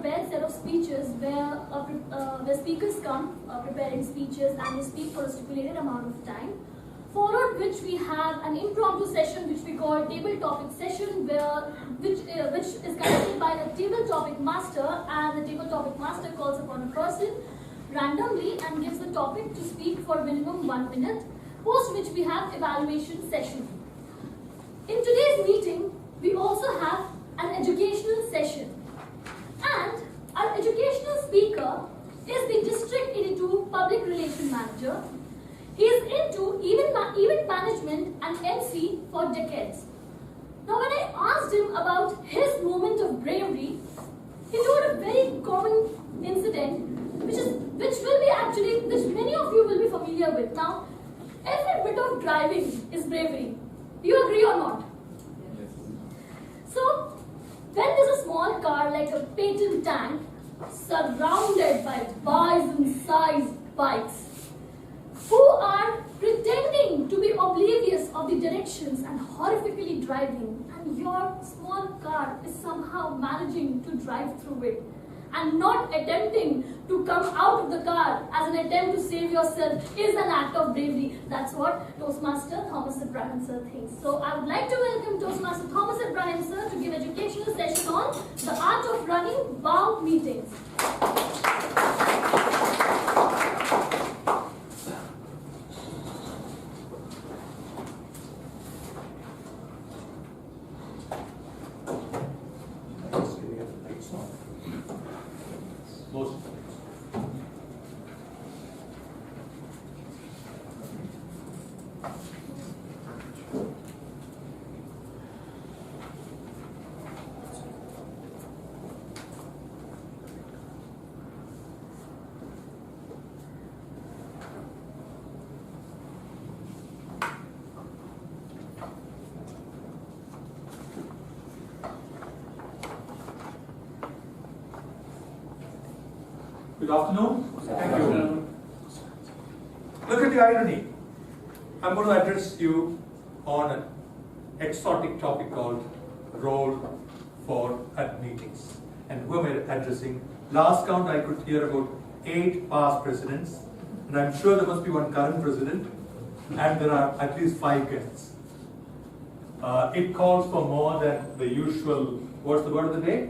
prepared set of speeches where speakers come preparing speeches and they speak for a stipulated amount of time. Followed which we have an impromptu session which we call table topic session, which is conducted by a table topic master, and the table topic master calls upon a person randomly and gives the topic to speak for minimum 1 minute. Post which we have evaluation session. In today's meeting, we also have an educational session, and our educational speaker is the District 82 Public Relations Manager. He is into event management and MC for decades. Now, when I asked him about his moment of bravery, he told a very common incident, which many of you will be familiar with. Now, every bit of driving is bravery. Do you agree or not? Yes. So, when there's a small car like a patent tank surrounded by bison-sized bikes who are pretending to be oblivious of the directions and horrifically driving, and your small car is somehow managing to drive through it and not attempting to come out of the car as an attempt to save yourself is an act of bravery. That's what Toastmaster Thomas Abraham sir thinks. So I would like to welcome Toastmaster Thomas Abraham sir to give educational session on the art of running WOW meetings. Good afternoon. Thank you. Look at the irony. I'm going to address you on an exotic topic called role at meetings. And who am I addressing? Last count I could hear about 8 past presidents, and I'm sure there must be one current president, and there are at least 5 guests. It calls for more than the usual, what's the word of the day?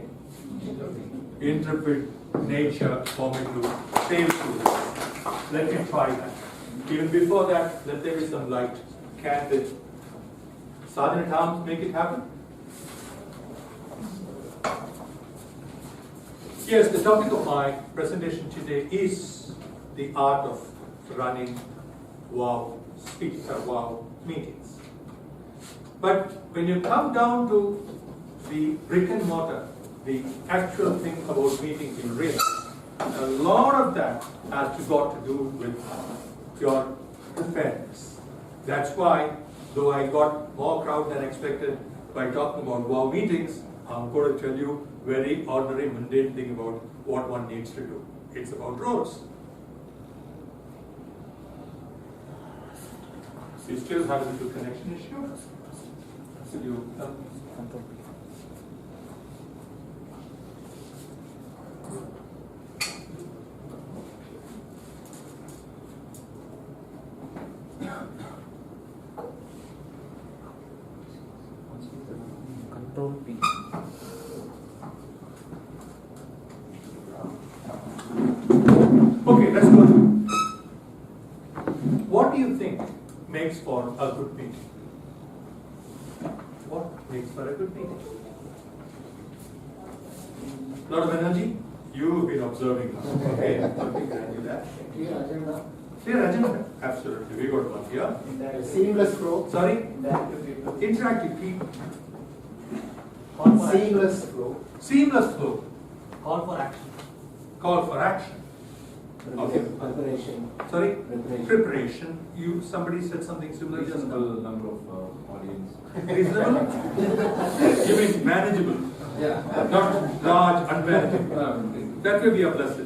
Intrepid nature for me to sail through this. Let me try that. Even before that, let there be some light. Can the Sergeant at Arms make it happen? Yes, the topic of my presentation today is the art of running WOW speeches or WOW meetings. But when you come down to the brick and mortar, the actual thing about meetings in real, a lot of that has got to do with your preparedness. That's why, though I got more crowd than expected by talking about WOW meetings, I'm going to tell you very ordinary, mundane thing about what one needs to do. It's about roles. You still have a little connection issue? Could you Control P. Okay, let's go through. What do you think makes for a good meeting? What makes for a good meeting? A lot of energy? You've been observing us. Okay, something can do that. Clear agenda. Clear agenda? Absolutely. We got one here. Seamless flow. Sorry? Interactive people. Interactive people. Seamless flow. Seamless flow. Call for action. Call for action. Okay. Preparation. Sorry? Preparation. Preparation. Somebody said something similar. Just Reasonable number of audience. reasonable? You mean manageable? Yeah. Not large, unmanageable. That will be a blessed.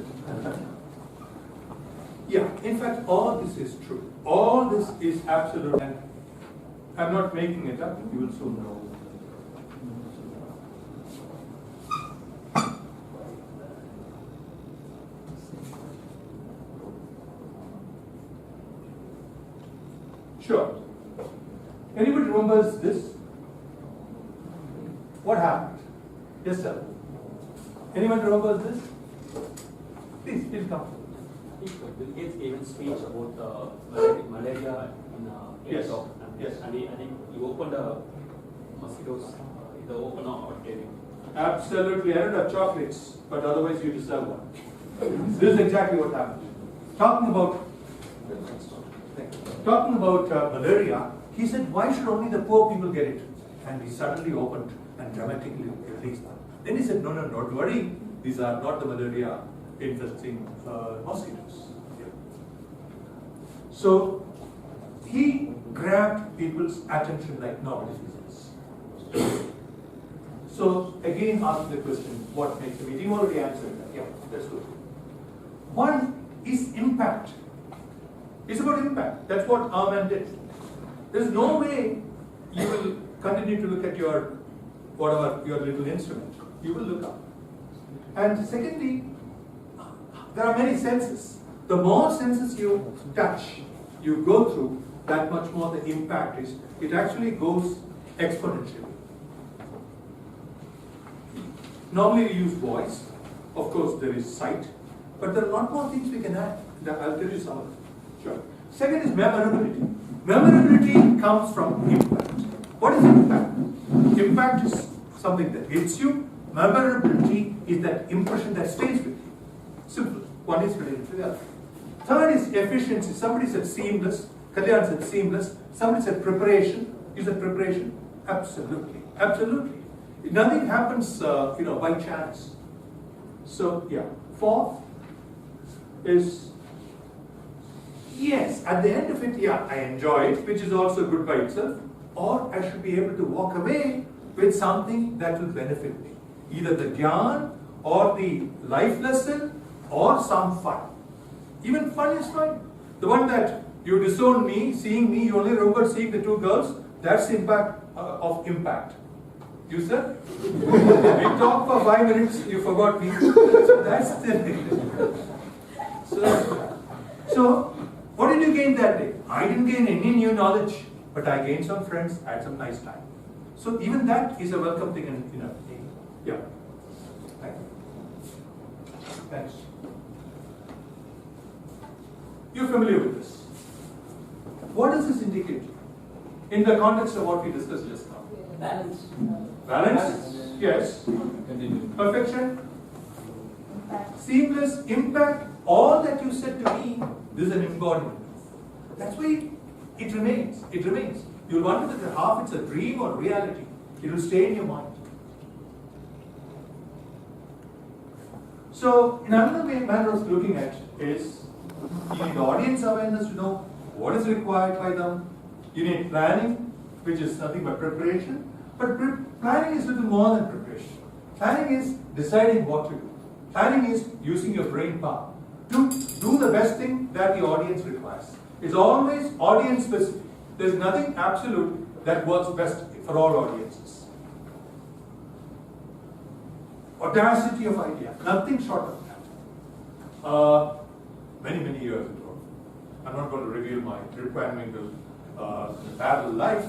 Yeah, in fact, all this is true. All this is absolute, and I'm not making it up. You will soon know. Sure. Anybody remembers this? What happened? Yes, sir. Anyone remembers this? Please come. I think Bill Gates gave a speech about malaria in Yes. TikTok. Yes. And I think he opened a mosquitoes, the open auditorium. Absolutely. I don't have chocolates, but otherwise you deserve one. This is exactly what happened. Talking about malaria, he said, why should only the poor people get it? And he suddenly opened and dramatically released them. Then he said, no, don't worry. These are not the malaria infesting mosquitoes. Yeah. So he grabbed people's attention like nobody's business. So again, ask the question, what makes a meeting? You already answered that. Yeah, that's good. One is impact. It's about impact. That's what our man did. There's no way you will continue to look at your little instrument. You will look up. And secondly, there are many senses. The more senses you touch, you go through, that much more the impact is. It actually goes exponentially. Normally we use voice. Of course, there is sight. But there are a lot more things we can add. I'll tell you some of them. Sure. Second is memorability. Memorability comes from impact. What is impact? Impact is something that hits you. Memorability is that impression that stays with you. Simple. One is related to the other. Third is efficiency. Somebody said seamless. Kalyan said seamless. Somebody said preparation. You said preparation? Absolutely. Absolutely. Nothing happens, by chance. So, yeah. Fourth is, yes, at the end of it, yeah, I enjoy it, which is also good by itself. Or I should be able to walk away with something that will benefit me. Either the gyan, or the life lesson, or some fun. Even fun is fine. The one that you disown me, seeing me, you only remember seeing the two girls, that's the impact of impact. You sir? We talked for 5 minutes, you forgot me. So that's the thing. So, what did you gain that day? I didn't gain any new knowledge, but I gained some friends, had some nice time. So even that is a welcome thing in a thing. Yeah. Thanks. You're familiar with this. What does this indicate? In the context of what we discussed just now. Balance. Balance? Yes. Continue. Perfection? Seamless? Impact? All that you said to me, this is an embodiment. That's why it remains. It remains. You'll wonder whether half it's a dream or reality. It will stay in your mind. So, in another manner of looking at is, you need audience awareness to know what is required by them. You need planning, which is nothing but preparation. But planning is a little more than preparation. Planning is deciding what to do. Planning is using your brain power to do the best thing that the audience requires. It's always audience specific. There's nothing absolute that works best for all audiences. Audacity of idea, nothing short of that. Many years ago, I'm not going to reveal my requirement of parallel life.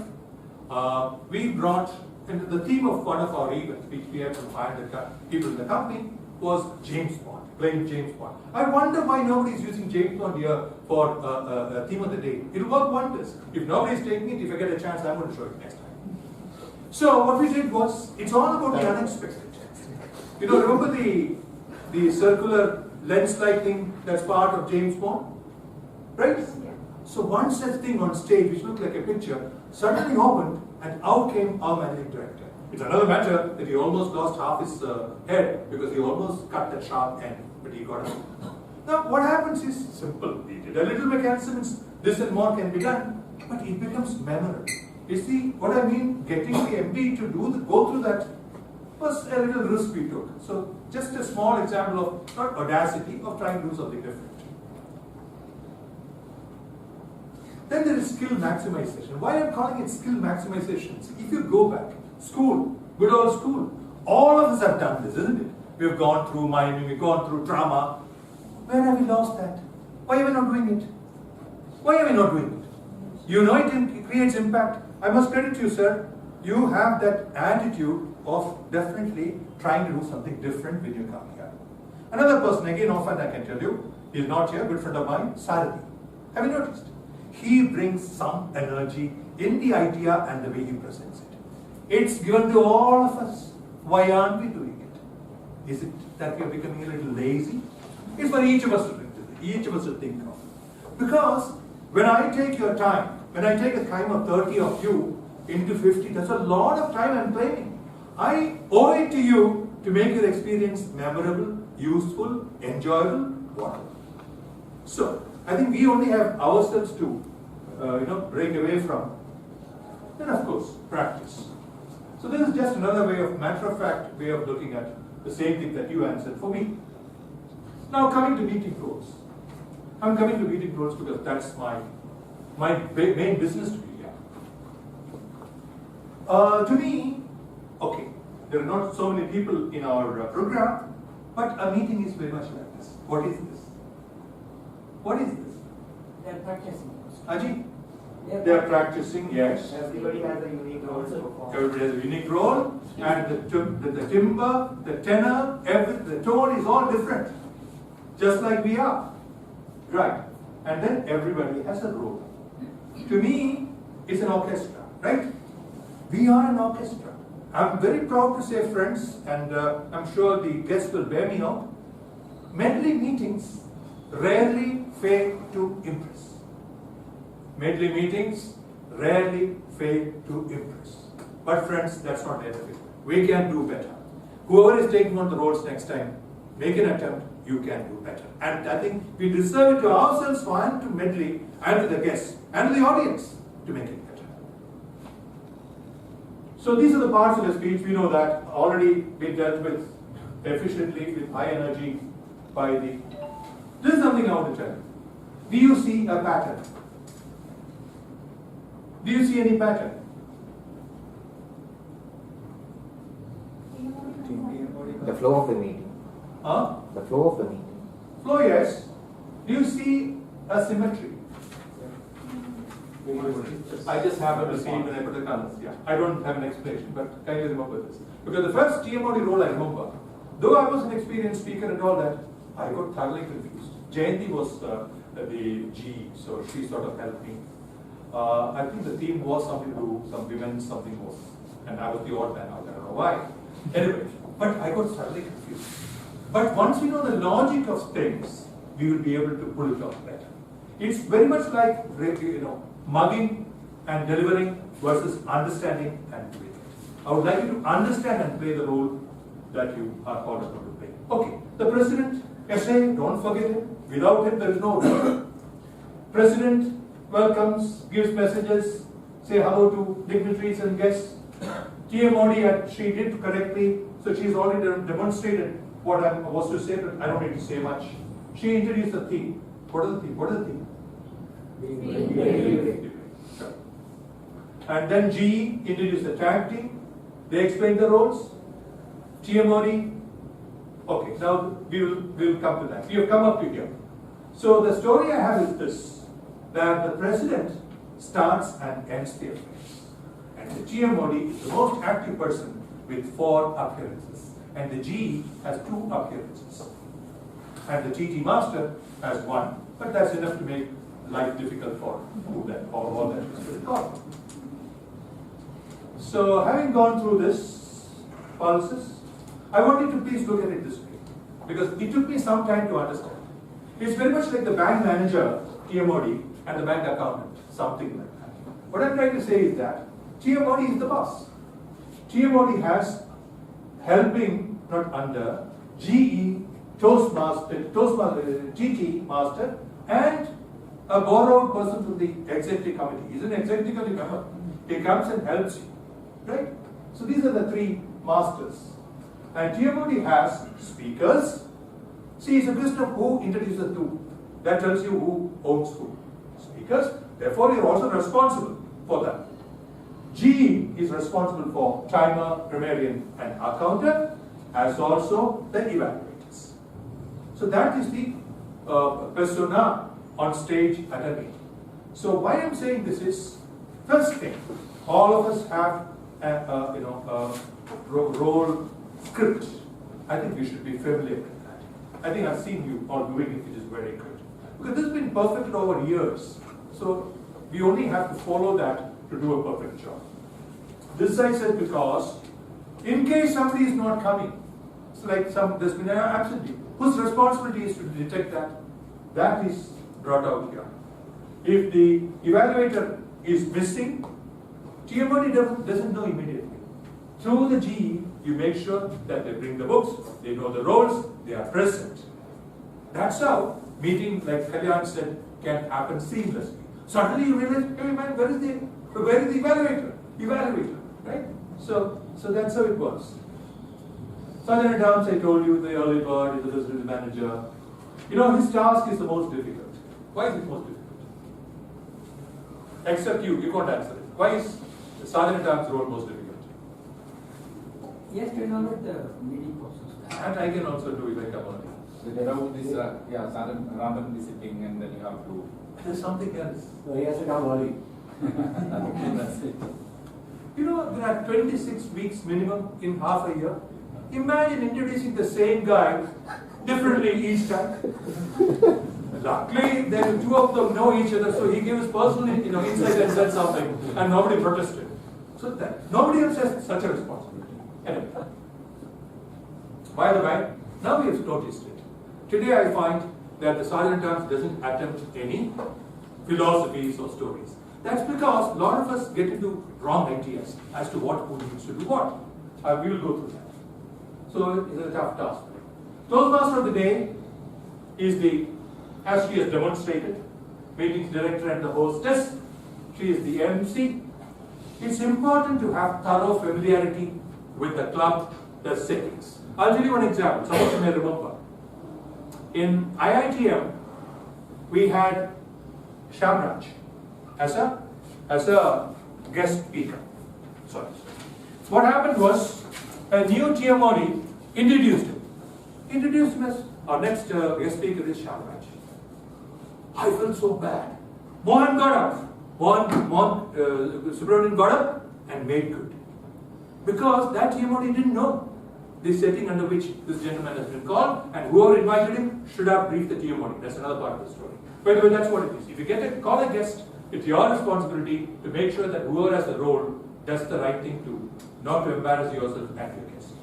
We brought, and the theme of one of our events, which we had some 500 people in the company, was James Bond, playing James Bond. I wonder why nobody is using James Bond here for a theme of the day. It will work wonders. If nobody is taking it, if I get a chance, I'm going to show it next time. So what we did was, it's all about the unexpected. Remember the circular lens-like thing that's part of James Bond? Right? So one such thing on stage, which looked like a picture, suddenly opened, and out came our managing director. It's another matter that he almost lost half his head because he almost cut that sharp end, but he got it. Now, what happens is simple. We did a little mechanism, this and more can be done, but it becomes memorable. You see what I mean? Getting the MD to go through that was a little risk we took. So, just a small example of, not audacity, of trying to do something different. Then there is skill maximization. Why I'm calling it skill maximization? If you go back, school, good old school, all of us have done this, isn't it? We've gone through miming, we've gone through drama. Where have we lost that? Why are we not doing it? Why are we not doing it? You know it creates impact. I must credit you, sir. You have that attitude of definitely trying to do something different when you come here. Another person, again, often I can tell you, he's not here, good friend of mine, Saradi. Have you noticed? He brings some energy in the idea and the way he presents it. It's given to all of us. Why aren't we doing it? Is it that we are becoming a little lazy? It's for each of us to think of. Because when I take your time, when I take a time of 30 of you into 50, that's a lot of time I'm claiming. I owe it to you to make your experience memorable, useful, enjoyable, whatever. So, I think we only have ourselves to break away from. Then of course, practice. So this is just another way of, matter of fact, way of looking at the same thing that you answered for me. Now coming to meeting roles. I'm coming to meeting roles because that's my main business to be here. To me, okay, there are not so many people in our program, but a meeting is very much like this. What is this? What is this? They are practicing. Ajit? They are practicing, yes. Everybody has a unique role to perform. Everybody has a unique role, and the timbre, the tenor, the tone is all different. Just like we are. Right. And then everybody has a role. To me, it's an orchestra, right? We are an orchestra. I'm very proud to say, friends, and I'm sure the guests will bear me out, medley meetings rarely fail to impress. Medley meetings rarely fail to impress. But friends, that's not the end of it. We can do better. Whoever is taking on the roles next time, make an attempt, you can do better. And I think we deserve it to ourselves and to medley and to the guests and to the audience to make it better. So these are the parts of the speech. We know that already been dealt with efficiently with high energy by the... This is something I want to tell you. Do you see a pattern? Do you see any pattern? The flow of the meeting. Huh? The flow of the meeting. Flow, yes. Do you see a symmetry? I just happen to see it when I put the colors. Yeah. I don't have an explanation, but can you remember this? Because the first TMOD role I remember, though I was an experienced speaker and all that, I got thoroughly confused. Jayanti was the G, so she sort of helped me. I think the theme was something to do, some women, something more. And I was the odd man out, I don't know why. Anyway, but I got thoroughly confused. But once we know the logic of things, we will be able to pull it off better. It's very much like, mugging and delivering versus understanding and doing it. I would like you to understand and play the role that you are called upon to play. Okay, the president, essay, don't forget him. Without him, there is no role. President welcomes, gives messages, say hello to dignitaries and guests. TMOD, she did correctly, so she's already demonstrated what I was to say, but I don't need to say much. She introduced the theme. What is the theme? What is the theme? And then GE introduced the tag team. They explained the roles. TMOD. Okay, now we will come to that. We have come up to here. So the story I have is this: that the president starts and ends the affairs, and the TMOD is the most active person with 4 appearances, and the GE has 2 appearances, and the TT master has 1. But that's enough to make life difficult for all that is required. So having gone through this pulses, I want you to please look at it this way, because it took me some time to understand. It's very much like the bank manager, TMOD, and the bank accountant, something like that. What I'm trying to say is that TMOD is the boss. TMOD has helping, not under, GE, Toastmaster, TT master, and a borrowed person from the executive committee. He's an executive committee member. He comes and helps you, right? So these are the 3 masters. And TMOD has speakers. See, it's a question of who introduces who. That tells you who owns who. Speakers, therefore you're also responsible for that. G is responsible for timer, grammarian, and accountant, as also the evaluators. So that is the persona on stage at a meeting. So why I'm saying this is, first thing, all of us have a role script. I think we should be familiar with that. I think I've seen you all doing it, which is very good. Because this has been perfected over years. So we only have to follow that to do a perfect job. This I said because in case somebody is not coming, it's like there's been an absentee. Whose responsibility is to detect that? That is brought out here. If the evaluator is missing, TMOD doesn't know immediately. Through the GE, you make sure that they bring the books, they know the roles, they are present. That's how meeting, like Kalyan said, can happen seamlessly. Suddenly you realize, hey man, where is the evaluator? Evaluator, right? So that's how it works. Sergeant at Arms, I told you, the early bird is the facility manager. His task is the most difficult. Why is it most difficult? Except you can't answer it. Why is the Sergeant at Arms role most difficult? Yes, to know the meeting process. And I can also do it like a morning. So there are this, sudden randomly sitting and then you have to. There's something else. So he has to come early. That's it. There are 26 weeks minimum in half a year. Imagine introducing the same guy differently each time. Luckily, then two of them know each other, so he gave his personal insight and said something, and nobody protested. So that nobody else has such a responsibility. Anyway. By the way, now we have noticed it. Today I find that the Sergeant at Arms doesn't attempt any philosophies or stories. That's because a lot of us get into wrong ideas as to who needs to do what. We will go through that. So it's a tough task. Toastmaster of the day is as she has demonstrated, meetings director and the hostess. She is the MC. It's important to have thorough familiarity with the club, the settings. I'll tell you one example. Some of you may remember. In IITM, we had Shamraj as a guest speaker. Sorry. What happened was a new TMOD introduced him as our next guest speaker is Shamraj. I felt so bad. Mohan got up. Subramanian got up and made good. Because that TMOD didn't know the setting under which this gentleman has been called, and whoever invited him should have briefed the TMOD. That's another part of the story. By the way, that's what it is. If you call a guest, it's your responsibility to make sure that whoever has the role does the right thing not to embarrass yourself and your guest.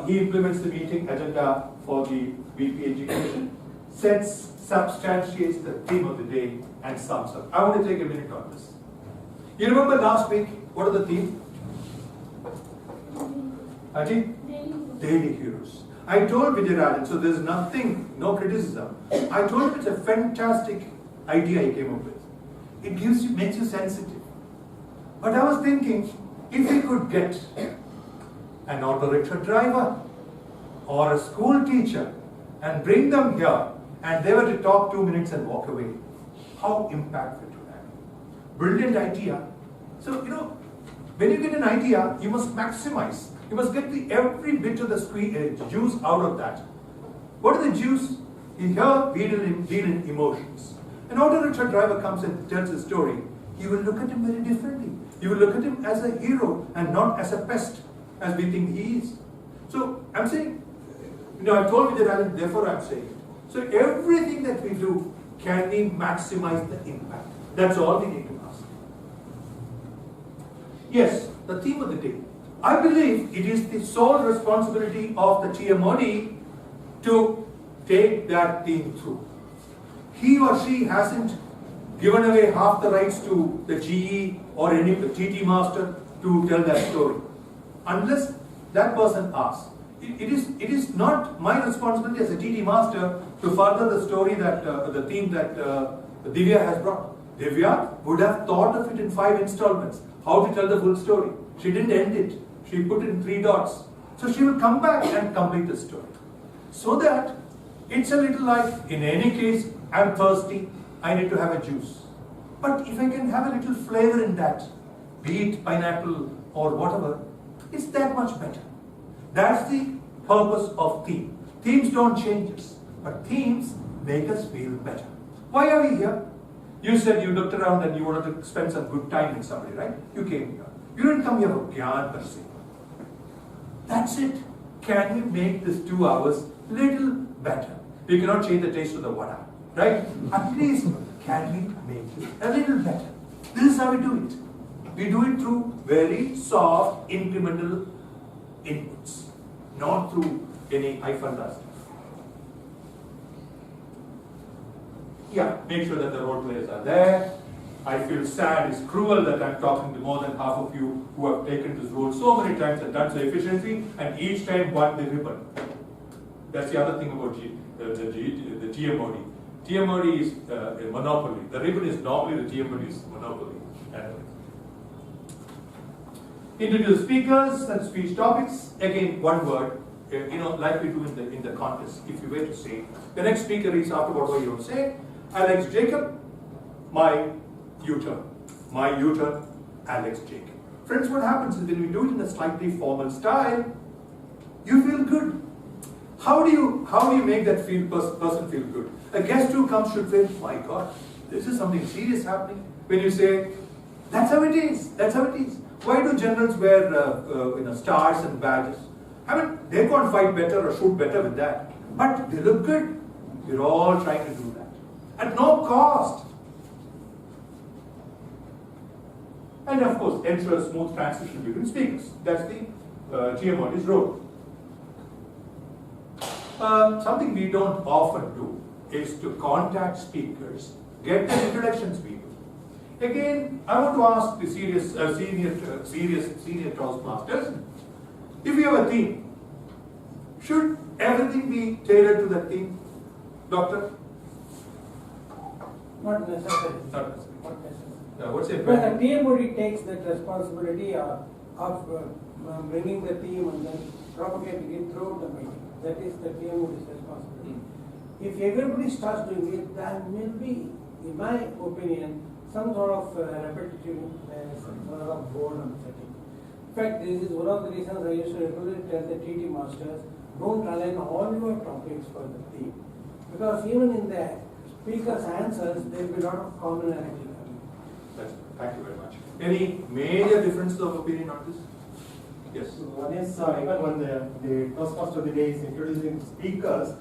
He implements the meeting agenda for the VP education, substantiates the theme of the day, and sums up. I want to take a minute on this. You remember last week, what are the theme? Daily heroes. I told Vijayarajan, so there's no criticism. I told him it's a fantastic idea he came up with. It makes you sensitive. But I was thinking, if we could get an auto rickshaw driver or a school teacher and bring them here and they were to talk 2 minutes and walk away, how impactful it would have. Brilliant idea. So, when you get an idea, you must maximize. You must get every bit of the juice out of that. What are the juice? Here we deal in emotions. An auto rickshaw driver comes and tells a story. You will look at him very differently. You will look at him as a hero and not as a pest, as we think he is. So I'm saying, I told you that, therefore I'm saying it. So everything that we do, can we maximize the impact? That's all we need to ask. Yes, the theme of the day. I believe it is the sole responsibility of the TMOD to take that theme through. He or she hasn't given away half the rights to the GE or any the TT master to tell that story. Unless that person asks. It is not my responsibility as a TT master to further the story that, the theme that Divya has brought. Divya would have thought of it in 5 installments, how to tell the full story. She didn't end it. She put it in 3 dots. So she will come back and complete the story. So that it's a little like, in any case, I'm thirsty, I need to have a juice. But if I can have a little flavor in that, be it pineapple or whatever, it's that much better. That's the purpose of theme. Themes don't change us, but themes make us feel better. Why are we here? You said you looked around and you wanted to spend some good time with somebody, right? You came here. You didn't come here for Gyan per se. That's it. Can we make this 2 hours little better? We cannot change the taste of the vada, right? At least, can we make it a little better? This is how we do it. We do it through very soft, incremental inputs, not through any high-funda stuff. Yeah, make sure that the role players are there. I feel sad, it's cruel that I'm talking to more than half of you who have taken this role so many times and done so efficiently, and each time won the ribbon. That's the other thing about the TMOD. TMOD is a monopoly. The ribbon is normally the TMOD's monopoly. Introduce speakers and speech topics. Again, one word. Like we do in the contest. If you were to say, the next speaker is after what you will say. Alex Jacob, my U-turn. My U-turn, Alex Jacob. Friends, what happens is when we do it in a slightly formal style, you feel good. How do you make that person feel good? A guest who comes should say, my God, this is something serious happening. When you say, that's how it is, that's how it is. Why do generals wear stars and badges? I mean, they can't fight better or shoot better with that. But they look good. We're all trying to do that. At no cost. And of course, ensure a smooth transition between speakers. That's the TMOD's role. Something we don't often do is to contact speakers, get their introductions people. Again, I want to ask the senior Toastmasters, if you have a theme, should everything be tailored to that theme? Doctor? Not necessary. Not necessary. Not necessary. What's it? But the TMOD takes that responsibility of bringing the theme and then propagating it throughout the meeting. That is the TMOD's responsibility. If everybody starts doing it, there will be, in my opinion, some sort of repetitiveness, some sort of boredom setting. In fact, this is one of the reasons I used to regularly tell the TT masters, don't align all your topics for the theme. Because even in the speaker's answers, there will be a lot of commonality. Thank you very much. Any major differences of opinion on this? Yes. One is even when the Toastmaster of the day is introducing speakers,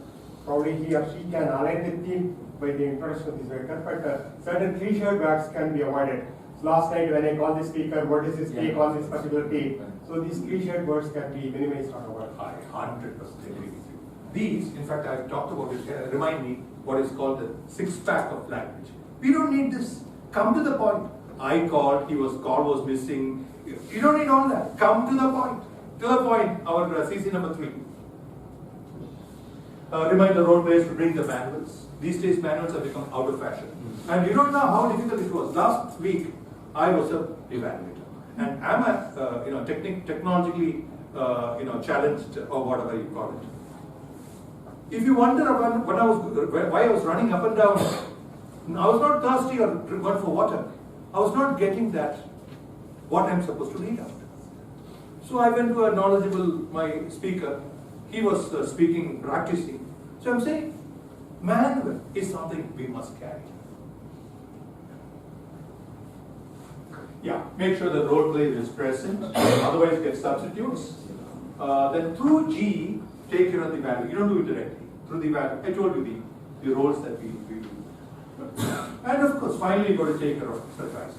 probably he or she can align the theme by the introduction of the speaker, but certain cliched words can be avoided. So last night when I called the speaker, what is his take on this particular theme? So these cliched words can be minimized or avoided. I 100% agree with you. These, in fact, I've talked about it, remind me what is called the six-pack of language. We don't need this. Come to the point. I called, call was missing. You don't need all that. Come to the point. To the point, our CC number 3. Remind the role players to bring the manuals. These days, manuals have become out of fashion. And you don't know how difficult it was. Last week, I was an evaluator. And I'm a technologically challenged or whatever you call it. If you wonder about why I was running up and down, I was not thirsty or going for water. I was not getting that, what I'm supposed to read out. So I went to a knowledgeable, my speaker. He was speaking, practicing. So I'm saying, manual is something we must carry. Yeah, make sure the role play is present, otherwise get substitutes. Then through G, take care of the value. You don't do it directly. Through the value, I told you the roles that we do. And of course, finally, you got to take care of surprises.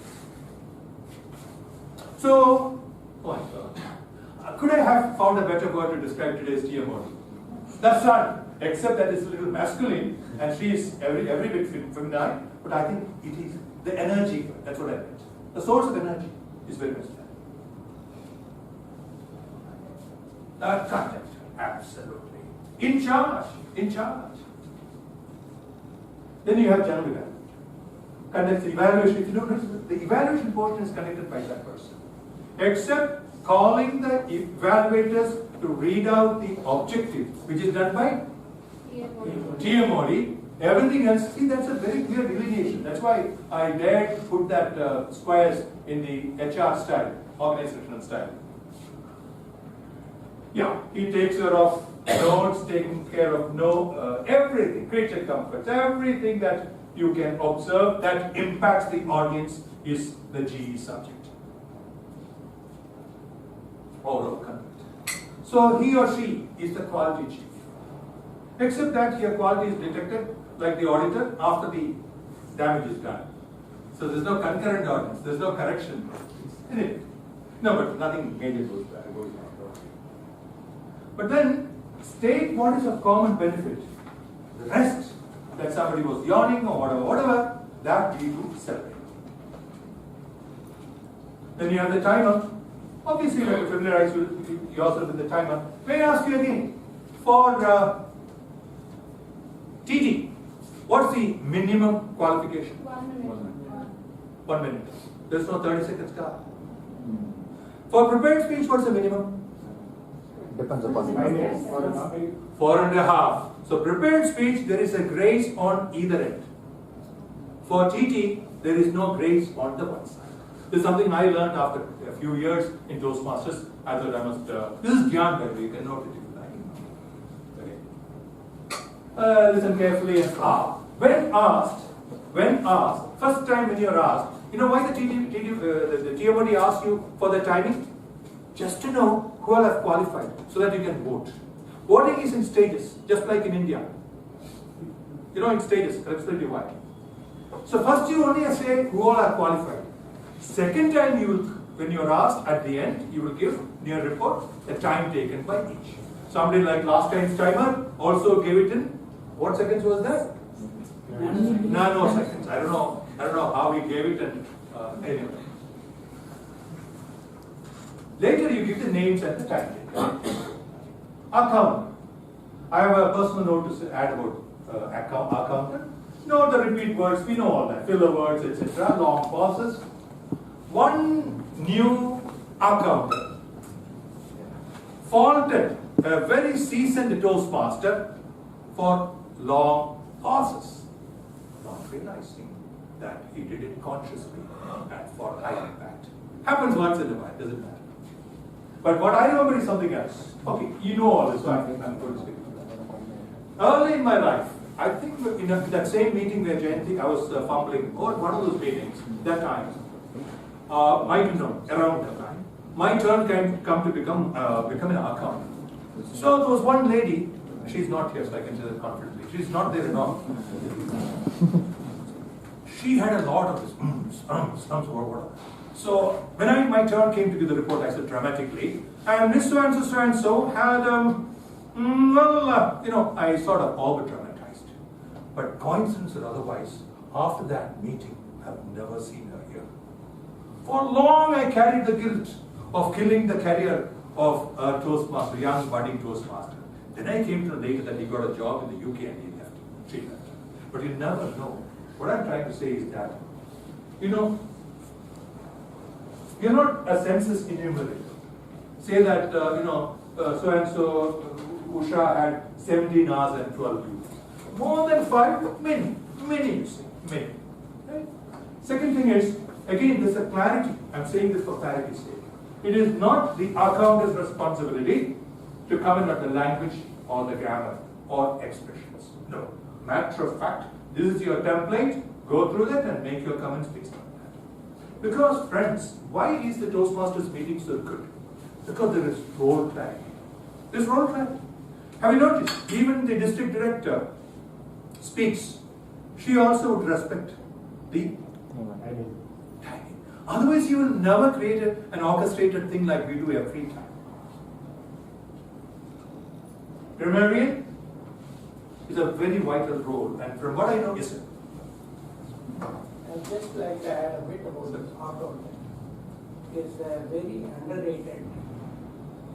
So, oh my God. Could I have found a better word to describe today's TMOD? That's not, except that it's a little masculine, and she is every bit feminine, but I think it is the energy, that's what I meant. The source of energy is very masculine. Content, absolutely. In charge. Then you have general evaluation. Conducts the evaluation. If you don't know, the evaluation portion is conducted by that person. Except calling the evaluators to read out the objective, which is done by TMOD. Everything else, see, that's a very clear delineation. That's why I dared put that squares in the HR style, organizational style. Yeah, he takes care of notes, taking care of everything, creature comforts, everything that you can observe that impacts the audience is the GE subject. Oral conduct. So he or she is the quality chief. Except that here quality is detected like the auditor after the damage is done. So there's no concurrent audience, there's no correction. Anyway, no, but nothing major goes on. But then state what is of common benefit. The rest, that somebody was yawning or whatever, that we do celebrate. Then you have the timer. Obviously, you have to familiarize yourself with the timer. May I ask you again, for TT, what's the minimum qualification? 1 minute. 1 minute. There's no 30 seconds car. For prepared speech, what's the minimum? Depends upon the 5 minutes. 4.5. So prepared speech, there is a grace on either end. For TT, there is no grace on the one side. This is something I learned after a few years in Toastmasters. I thought I must, this is Gyan, by the way, you can note it if you like. Okay. Listen carefully and when asked, first time when you're asked, you know why the TMOD asks you for the timing? Just to know who all have qualified, so that you can vote. Voting is in stages, just like in India. You know, in stages, I'll explain to you why. So first you only say who all are qualified. Second time you will, when you are asked at the end, you will give near report the time taken by each. Somebody like last time's timer also gave it in, what seconds was that? Nanoseconds. I don't know how he gave it and anyway. Later you give the names and the time taken. Account. I have a personal note to add about accountant. No, the repeat words, we know all that. Filler words, etc. Long pauses. One new accountant faulted a very seasoned Toastmaster for long pauses, not realizing that he did it consciously and for high impact. Happens once in a while, doesn't matter. But what I remember is something else. Okay, you know all this, so I'm going to speak. Early in my life, I think in that same meeting where Jayanti, I was fumbling, or one of those meetings, that time, around that time, my turn can come to become an accountant. So there was one lady, she's not here, so I can say that confidently. She's not there at all. She had a lot of this, or whatever. So when my turn came to give the report, I said dramatically, and Miss so and so had, I sort of over-dramatized. But coincidence or otherwise, after that meeting, I've never seen her here. For long, I carried the guilt of killing the career of a Toastmaster, young budding Toastmaster. Then I came to know later that he got a job in the UK and he left. She left. But you never know. What I'm trying to say is that, you're not a census enumerator. Say that, so-and-so, Usha had 17 hours and 12 views. More than 5, many, you say, many. Right? Second thing is, again, there's a clarity. I'm saying this for clarity's sake. It is not the accountant's responsibility to comment on the language or the grammar or expressions. No. Matter of fact, this is your template, go through that and make your comments based on that. Because, friends, why is the Toastmasters meeting so good? Because there is role playing. There's role playing. Have you noticed? Even the district director speaks. She also would respect the timing. Otherwise, you will never create an orchestrated thing like we do every time. Grammarian is a very vital role, and from what I know, yes, sir. I'd just like to add a bit about this accountant. It's a very underrated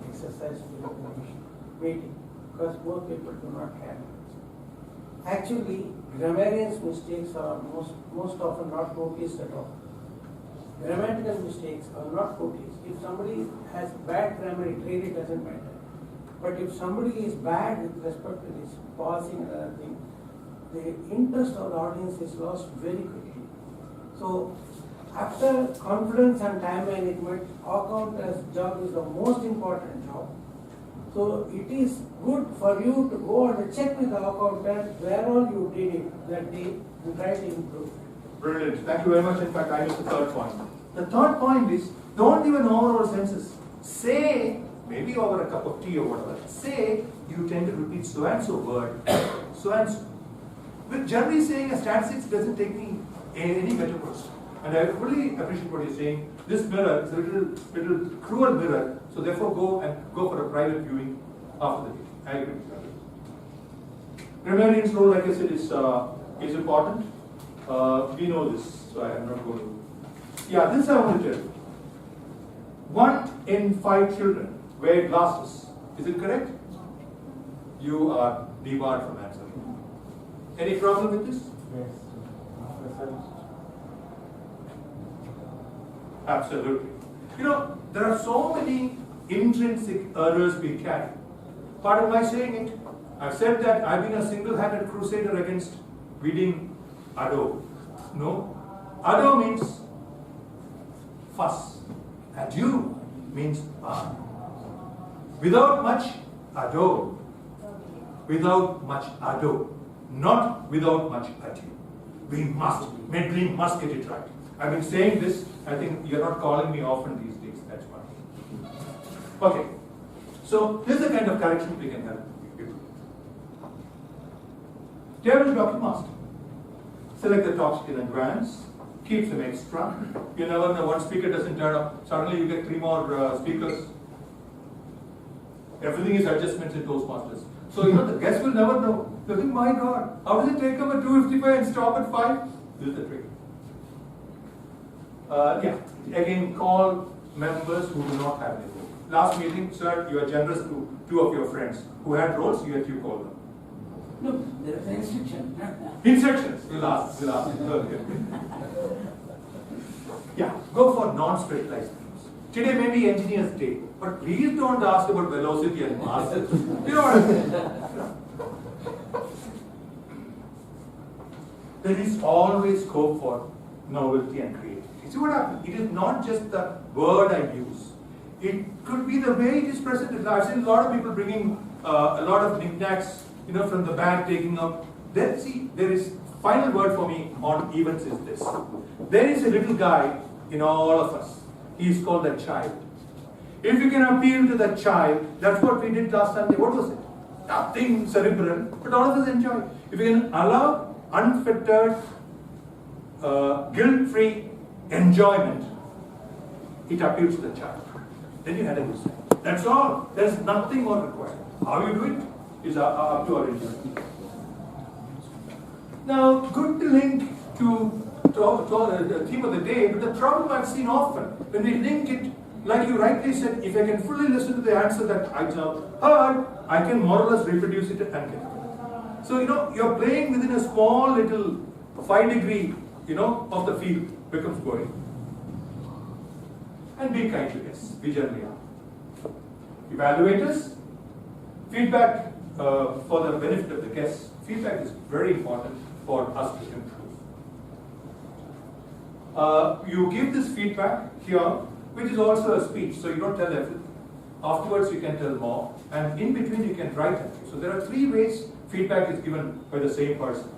exercise for the meeting because most people do not have it. Actually, grammarians' mistakes are most often not noticed at all. Grammatical mistakes are not noticed. If somebody has bad grammar, it really doesn't matter. But if somebody is bad with respect to this pausing and other thing, the interest of the audience is lost very quickly. So, after confidence and time management, accountant's job is the most important job. So, it is good for you to go and check with the accountant where all you did it that day, and try to improve. Brilliant. Thank you very much. In fact, I missed the third point. The third point is, don't give an overall census. Say, maybe over a cup of tea or whatever, say you tend to repeat so and so word, so and so. But generally saying a statistics doesn't take me any better person. And I fully appreciate what you're saying. This mirror is a little cruel mirror, so therefore go for a private viewing after the meeting. I agree with that. Grammarian's role, like I said, is important. We know this, so I am not going to. Yeah, this I want to tell you. 1 in 5 children wear glasses. Is it correct? You are debarred from answering. Any problem with this? Yes. Absolutely. You know, there are so many intrinsic errors we carry. Pardon my saying it. I've said that I've been a single-handed crusader against reading ado. No. Ado means fuss. Adieu means art. Without much ado. Without much ado. Not without much adieu. We must get it right. I've been saying this. I think you're not calling me often these days. That's why. Okay. So this is the kind of correction we can help you. Table Dr. Master. Select the topic in advance. Keep them extra. You never know, one speaker doesn't turn up. Suddenly you get 3 more speakers. Everything is adjustments in Toastmasters. So the guests will never know. They think, my God, how does it take them at 2:55 and stop at 5? This is the trick. Again, call members who do not have any role. Last meeting, sir, you are generous to 2 of your friends who had roles, yet you call them. No, there is an instruction. Instructions. We'll ask. Okay. Yeah, go for non-specialized themes. Today may be engineer's day, but please don't ask about velocity and mass. You know what I mean? There is always scope for novelty and creativity. See what happens? It is not just the word I use. It could be the way it is presented. I've seen a lot of people bringing a lot of knickknacks, from the bag, taking up. Then see, there is final word for me on events is this. There is a little guy in all of us. He is called a child. If you can appeal to the child, that's what we did last Sunday. What was it? Nothing cerebral, but all of us enjoy. If you can allow unfettered, guilt-free enjoyment, it appeals to the child. Then you had a good time. That's all. There's nothing more required. How you do it is up to our enjoyment. Now, good to link to the theme of the day, but the problem I've seen often, when we link it, like you rightly said, if I can fully listen to the answer that I heard, I can more or less reproduce it and get it. So, you're playing within a small little 5 degree, of the field becomes boring. And be kind to us. We generally are. Evaluators, feedback for the benefit of the guests. Feedback is very important for us to improve. You give this feedback here, which is also a speech, so you don't tell everything. Afterwards, you can tell more, and in between, you can write it. So there are 3 ways feedback is given by the same person.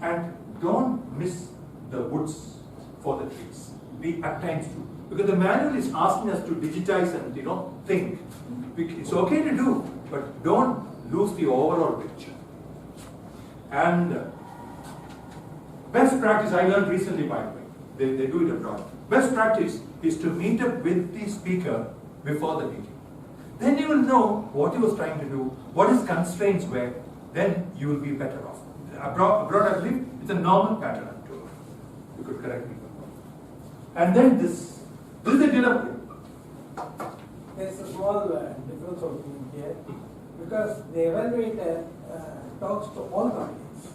And don't miss the woods for the trees. We at times do. Because the manual is asking us to digitize and think. It's okay to do, but don't lose the overall picture. And best practice I learned recently, by the way. They do it abroad. Best practice is to meet up with the speaker before the meeting. Then you will know what he was trying to do, what his constraints were. Then you will be better off. Abroad, I believe, it's a normal pattern. You could correct me. And then this is the dinner. There is a small difference of here, because the evaluator talks to all the audience.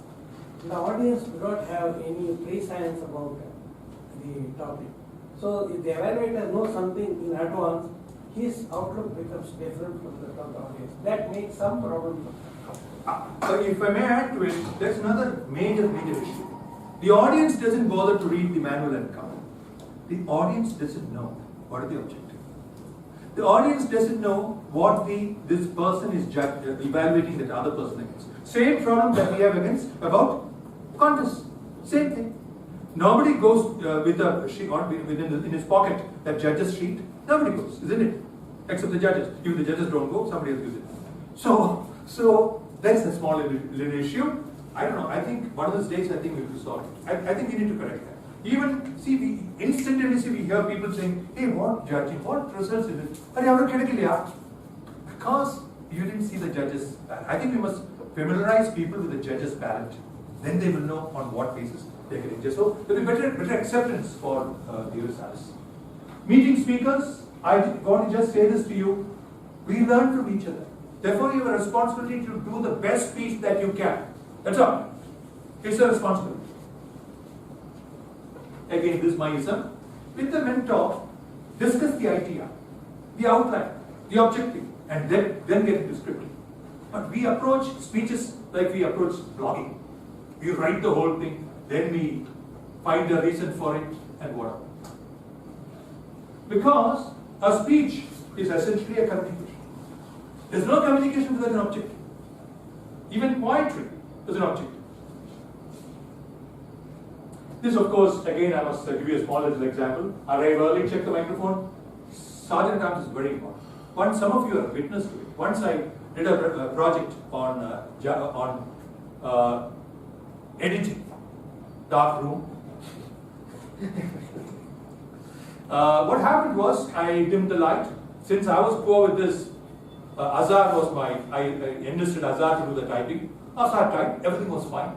The audience do not have any pre-science about the topic. So if the evaluator knows something in advance, his outlook becomes different from the audience. That makes some problem. So if I may add to it, there's another major issue. The audience doesn't bother to read the manual and come. The audience doesn't know what are the objectives. The audience doesn't know what this person is evaluating that other person against. Same problem that we have about contests. Same thing. Nobody goes with a sheet in his pocket, that judge's sheet. Nobody goes, isn't it? Except the judges. If the judges don't go, somebody else uses it. So that's a small little issue. I don't know. I think one of these days, I think we will solve it. I think we need to correct that. Even we instantaneously hear people saying, "Hey, what judging? What results is it?" Because you didn't see the judges. I think we must familiarize people with the judges' ballot. Then they will know on what basis they can judge. So there will be better acceptance for the results. Meeting speakers, I want to just say this to you. We learn from each other. Therefore, you have a responsibility to do the best speech that you can. That's all. It's a responsibility. Again, this is my ism. With the mentor, discuss the idea, the outline, the objective, and then get into scripting. But we approach speeches like we approach blogging. We write the whole thing, then we find a reason for it, and whatever. Because a speech is essentially a communication. There's no communication without an objective. Even poetry is an objective. This, of course, again, I must give you a small little example. Arrive early, check the microphone. Sergeant Arms is very important. Some of you are witness to it. Once I did a project on editing, dark room. What happened was I dimmed the light. Since I was poor with this, Azhar was I enlisted Azhar to do the typing. Azhar typed, everything was fine.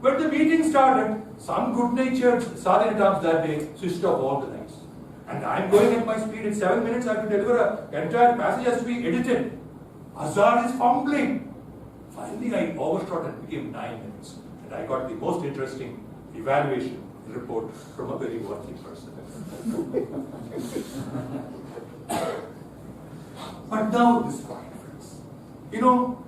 But the meeting started, some good-natured Sergeant Arms that day switched off all the lights. And I'm going at my speed. In 7 minutes, I have to deliver an entire passage has to be edited. Azhar is fumbling. Finally, I overshot and it became 9 minutes. And I got the most interesting evaluation report from a very worthy person. But now this point, friends. You know,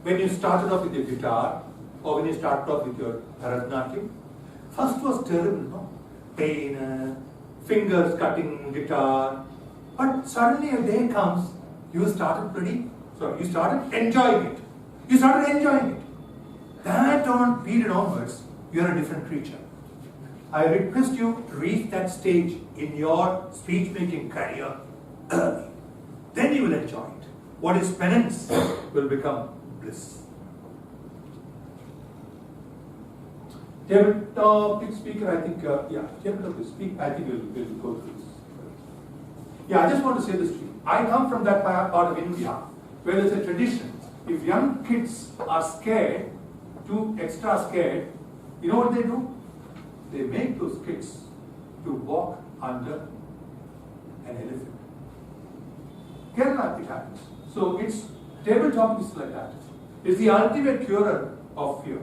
when you started off with your guitar, or when you started off with your Bharatanatyam, first was terrible, no? Pain, fingers cutting guitar. But suddenly a day comes, you started enjoying it. You started enjoying it. That on period onwards, you are a different creature. I request you to reach that stage in your speech-making career early. Then you will enjoy it. What is penance will become bliss. Tabletop speaker, I think, tabletop speaker, I think we'll go through this. Yeah, I just want to say this to you. I come from that part of India where there's a tradition. If young kids are scared, too extra scared, you know what they do? They make those kids to walk under an elephant. Kerala, it happens. So it's tabletop is like that. It's the ultimate curer of fear.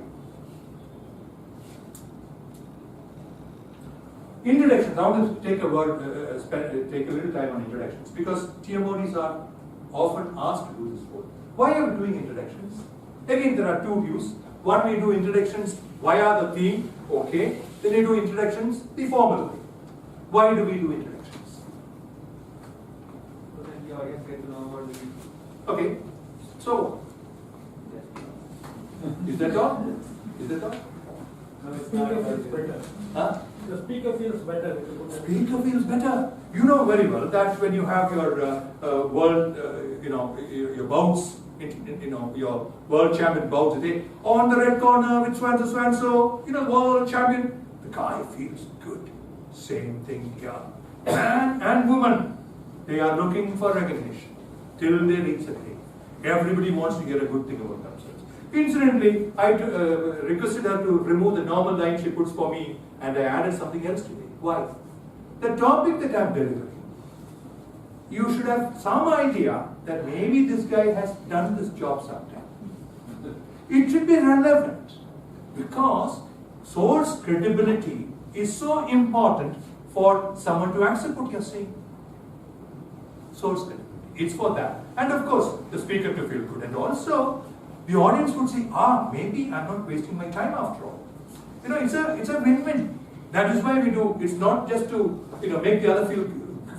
Introductions. I want to take a little time on introductions because TMODs are often asked to do this work. Why are we doing introductions? Again, there are two views. One, we do introductions via the theme, okay. Then we do introductions the formal way. Why do we do introductions? So that the audience get to know about the Okay, so is that all? Is that all? The speaker feels better. Huh? The speaker feels better. Speaker feels better. You know very well that when you have your world, your bouts, your world champion bouts today on the red corner with so, world champion, the guy feels good. Same thing here. Man and woman, they are looking for recognition till they reach the grave. Everybody wants to hear a good thing about themselves. Incidentally, I requested her to remove the normal line she puts for me and I added something else today. Why? The topic that I'm delivering, you should have some idea that maybe this guy has done this job sometime. It should be relevant because source credibility is so important for someone to accept what you're saying. Source credibility, it's for that. And of course, the speaker to feel good. And also, the audience would say, maybe I'm not wasting my time after all. It's a win-win. That is why we do. It's not just to make the other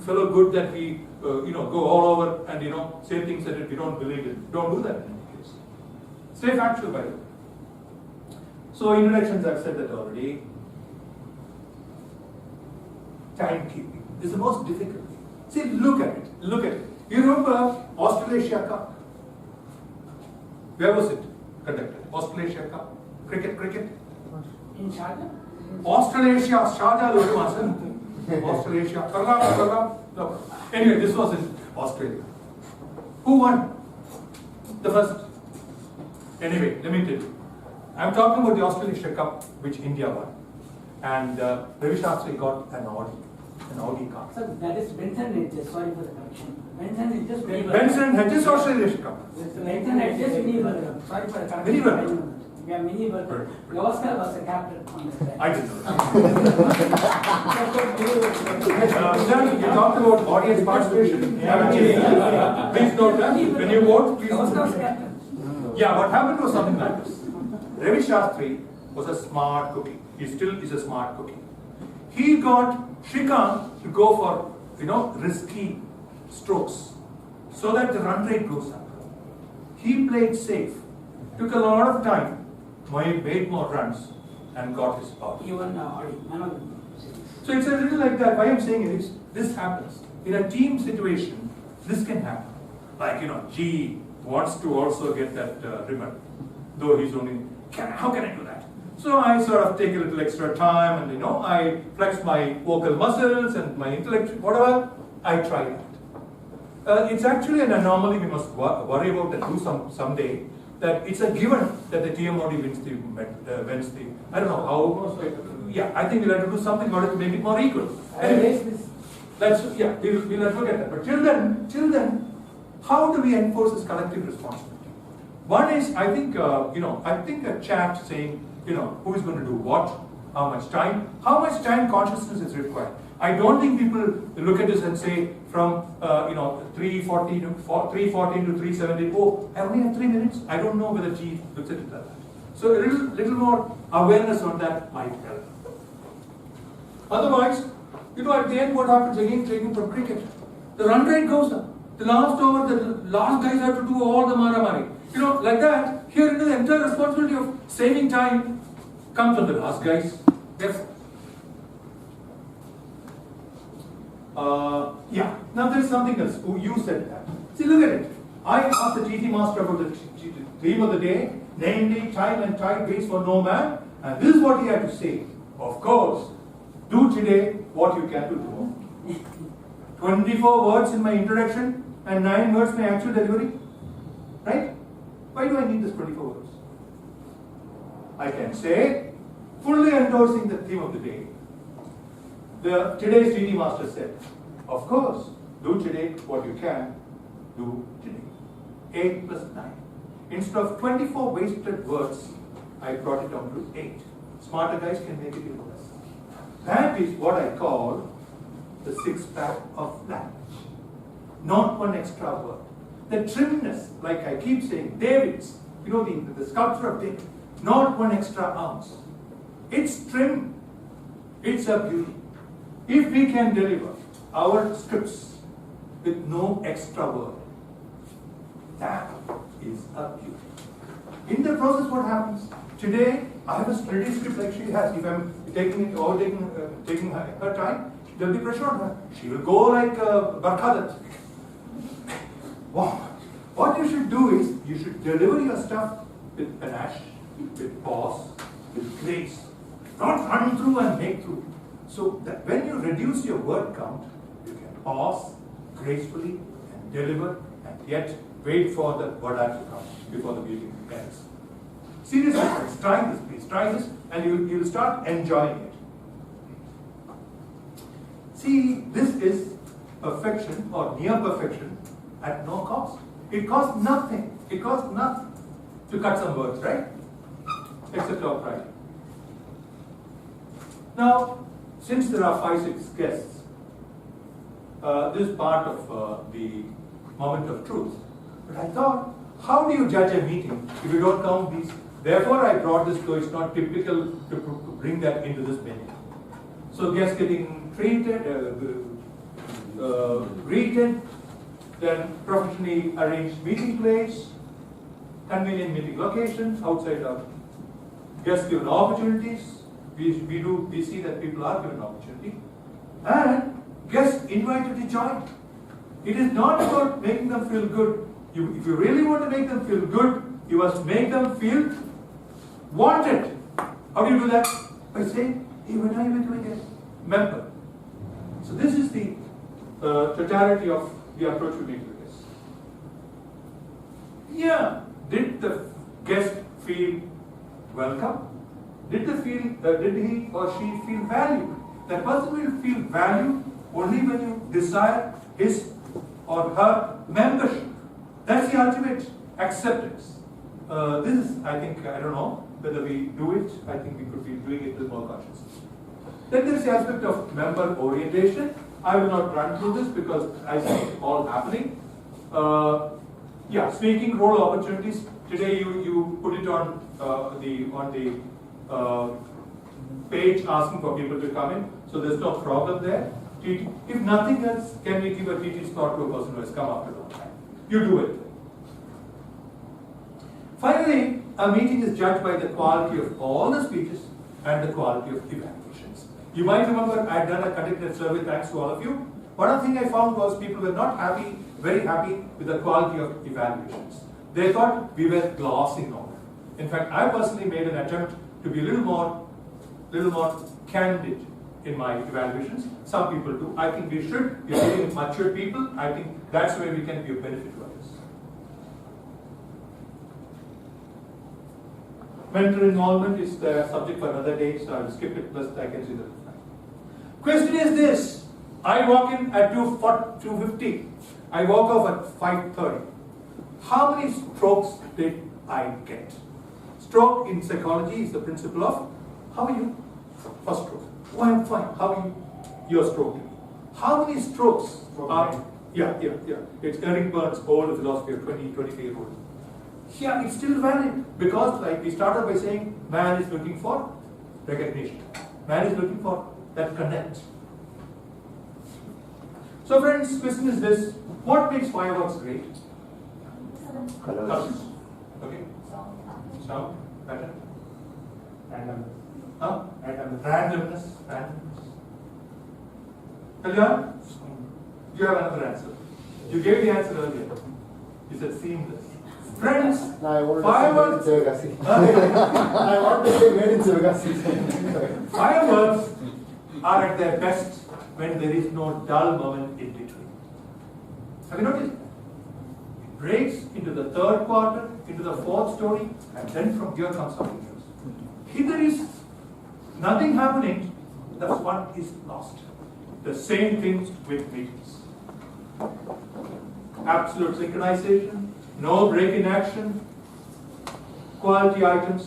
fellow good that we go all over and say things that we don't believe in. Don't do that in any case. Stay factual, by the way. So introductions, I've said that already. Timekeeping is the most difficult. See, look at it. Look at it. You remember Australasia Cup? Where was it conducted? Australasia Cup. Cricket. In China? Australasia, Sharjah, Australasia, Karlam. No. Anyway, this was in Australia. Who won? The first. Anyway, let me tell you. I'm talking about the Australasia Cup, which India won. And Ravi Shastri got an Audi car. Sir, that is Benson Hedges, sorry for the correction. Benson Hedges, Benson Hedges Australasia Cup. Benson Hedges, Miniver. Sorry for the correction. Miniver. Yeah, Miniver. Gavaskar was the captain on the track. I didn't know that. Sir, you talked about audience participation. Please note that. When you vote, please. Gavaskar was the captain. Yeah, what happened was something like this. Ravi Shastri was a smart cookie. He still is a smart cookie. He got Shrikant to go for, risky strokes so that the run rate goes up. He played safe, took a lot of time, made more runs, and got his power. He won Audi. So it's a little like that. Why I'm saying is, this happens. In a team situation, this can happen. Like, G wants to also get that ribbon, though he's only, how can I do that? So I sort of take a little extra time and, I flex my vocal muscles and my intellect, whatever, I try that. It's actually an anomaly we must worry about and do someday, that it's a given that the TMOD wins the, I don't know how, yeah, I think we'll have to do something in order to make it more equal. Anyway, we'll have to look at that. But till then, how do we enforce this collective responsibility? One is, I think a chat saying, who is going to do what, how much time consciousness is required. I don't think people look at this and say from 3:14 to 3:70. Oh, I only have 3 minutes. I don't know whether G looks at it like that. So a little more awareness on that might help. Otherwise, at the end, what happens again? Taking from cricket, the run rate goes up. The last over, the last guys have to do all the maramari. Like that. Here, the entire responsibility of saving time comes on the last guys. Therefore. Now there is something else. You said that. See, look at it. I asked the TT master about the theme of the day, namely time and tide waits for no man, and this is what he had to say. Of course, do today what you can do tomorrow. 24 words in my introduction and 9 words my actual delivery. Right? Why do I need this 24 words? I can say, fully endorsing the theme of the day, today's TT master said, of course, do today what you can do today. 8 plus 9. Instead of 24 wasted words, I brought it down to 8. Smarter guys can make it even less. That is what I call the 6-pack of language. Not one extra word. The trimness, like I keep saying, David's, the sculpture of David, not one extra ounce. It's trim. It's a beauty. If we can deliver our scripts with no extra word, that is a beauty. In the process, what happens? Today, I have a ready script like she has. If I'm taking her time, there'll be pressure on her. She will go like Barkhadat. Wow. What you should do is, you should deliver your stuff with panache, with pause, with grace. Not run through and make through. So that when you reduce your word count, you can pause gracefully and deliver, and yet wait for the word to come before the meeting ends. Seriously, friends, try this, please. Try this, and you'll start enjoying it. See, this is perfection or near perfection at no cost. It costs nothing. It costs nothing to cut some words, right? Except our pride. Now, since there are 5-6 guests, this is part of the moment of truth. But I thought, how do you judge a meeting if you don't count these? Therefore, I brought this, though it's not typical to bring that into this menu. So guests getting treated, greeted, then professionally arranged meeting place, convenient meeting locations outside our guests given opportunities. We see that people are given opportunity, and guests invited to join. It is not about making them feel good. If you really want to make them feel good, you must make them feel wanted. How do you do that? By saying, hey, when are you becoming a member? So this is the totality of the approach we make to the guests. Yeah, did the guest feel welcome? Did he or she feel valued? That person will feel valued only when you desire his or her membership. That's the ultimate acceptance. This is, I think, I don't know whether we do it. I think we could be doing it with more consciousness. Then there is the aspect of member orientation. I will not run through this because I see it all happening. Speaking role opportunities. Today you put it on the page asking for people to come in, so there's no problem there. If nothing else, can we give a TT spot to a person who has come after a long time? You do it. Finally, a meeting is judged by the quality of all the speeches and the quality of evaluations. You might remember I had done a conducted survey, thanks to all of you. One thing I found was people were not very happy with the quality of evaluations. They thought we were glossing over. In fact, I personally made an attempt to be a little more candid in my evaluations. Some people do. I think we should. We are dealing with mature people. I think that's where we can be of benefit to others. Mentor involvement is the subject for another day, so I will skip it, plus I can see the question is this. I walk in at 2:50. I walk off at 5:30. How many strokes did I get? Stroke in psychology is the principle of how are you? First stroke. Oh, I'm fine. How are you? Your stroke. How many strokes are? Yeah. It's Eric Burns' old philosophy of 25-year-old. Yeah, it's still valid because, like we started by saying, man is looking for recognition. Man is looking for that connect. So, friends, question is this: what makes fireworks great? Colors. Okay. Sound. Pattern. Randomness. Randomness. Kalyan, you have another answer. You gave the answer earlier. You said seamless. Friends, No, I wanted fireworks. to say made in Sivagasi. I want to say made in Sivagasi. Fireworks are at their best when there is no dull moment in between. Have you noticed? It breaks into the third quarter, into the fourth story, and then from here comes something else. If there is nothing happening, that's what is lost. The same things with meetings. Absolute synchronization, no break in action, quality items,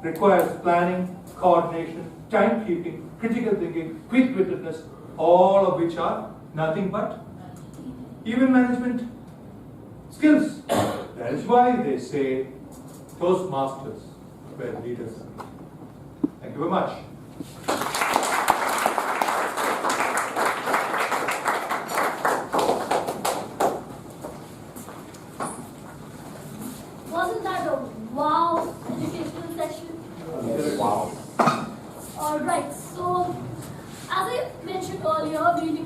requires planning, coordination, timekeeping, critical thinking, quick-wittedness, all of which are nothing but even management skills. That is why they say Toastmasters were leaders. Thank you very much. Wasn't that a wow educational session? Wow. Alright, so as I mentioned earlier, we'll be